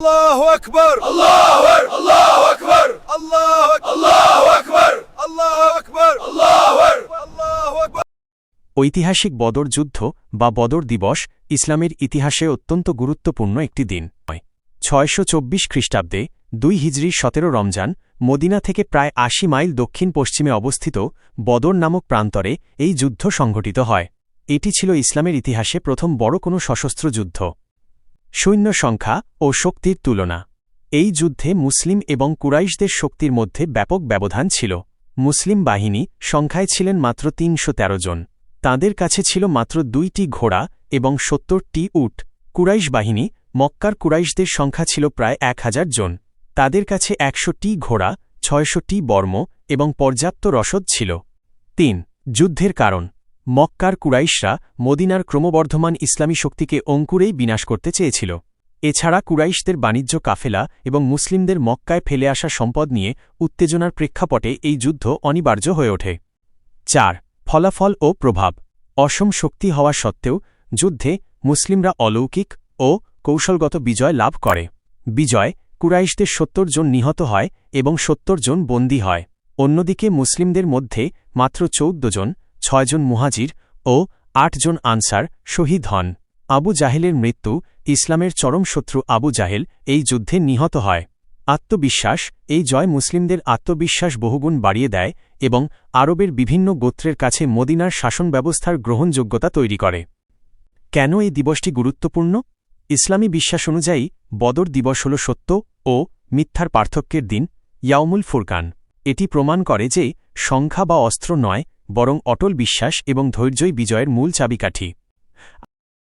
Allahu Akbar, Allahu Akbar, Allahu Akbar, Allahu Akbar, Allahu Akbar, Allahu Akbar, Allahu Akbar। ঐতিহাসিক বদর যুদ্ধ বা বদর দিবস ইসলামের ইতিহাসে অত্যন্ত গুরুত্বপূর্ণ একটি দিন। 624 খ্রিস্টাব্দে 2 হিজরি 17 রমজান মদিনা থেকে প্রায় 80 মাইল দক্ষিণ পশ্চিমে অবস্থিত বদর নামক প্রান্তরে এই যুদ্ধ সংঘটিত হয়। এটি ছিল ইসলামের ইতিহাসে প্রথম বড় কোনো সশস্ত্র যুদ্ধ। সৈন্য সংখ্যা ও শক্তির তুলনা। এই যুদ্ধে মুসলিম এবং কুরাইশদের শক্তির মধ্যে ব্যাপক ব্যবধান ছিল। মুসলিম বাহিনী সংখ্যায় ছিলেন মাত্র 313 জন। তাঁদের কাছে ছিল মাত্র 2টি ঘোড়া এবং 70টি উট। কুরাইশ বাহিনী মক্কার কুরাইশদের সংখ্যা ছিল প্রায় 1000 জন। তাদের কাছে 100টি ঘোড়া, 600টি বর্ম এবং পর্যাপ্ত রসদ ছিল। 3. যুদ্ধের কারণ। মক্কার কুরাইশরা মদিনার ক্রমবর্ধমান ইসলামী শক্তিকে অঙ্কুরেই বিনাশ করতে চেয়েছিল। এছাড়া কুরাইশদের বাণিজ্য কাফেলা এবং মুসলিমদের মক্কায় ফেলে আসা সম্পদ নিয়ে উত্তেজনার প্রেক্ষাপটে এই যুদ্ধ অনিবার্য হয়ে ওঠে। 4. ফলাফল ও প্রভাব। অসম শক্তি হওয়া সত্ত্বেও যুদ্ধে মুসলিমরা অলৌকিক ও কৌশলগত বিজয় লাভ করে। বিজয় কুরাইশদের 70 জন নিহত হয় এবং 70 জন বন্দী হয়। অন্যদিকে মুসলিমদের মধ্যে মাত্র 14 জন, 6 জন মুহাজির ও 8 জন আনসার শহীদ হন। আবু জাহেলের মৃত্যু। ইসলামের চরম শত্রু আবু জাহেল এই যুদ্ধে নিহত হয়। আত্মবিশ্বাস। এই জয় মুসলিমদের আত্মবিশ্বাস বহুগুণ বাড়িয়ে দেয় এবং আরবের বিভিন্ন গোত্রের কাছে মদিনার শাসন ব্যবস্থার গ্রহণযোগ্যতা তৈরি করে। কেন এই দিবসটি গুরুত্বপূর্ণ? ইসলামী বিশ্বাস অনুযায়ী বদর দিবস হল সত্য ও মিথ্যার পার্থক্যের দিন, ইয়াউমুল ফুরকান। এটি প্রমাণ করে যে সংখ্যা বা অস্ত্র নয়, বরং অটল বিশ্বাস এবং ধৈর্যই বিজয়ের মূল চাবিকাঠি।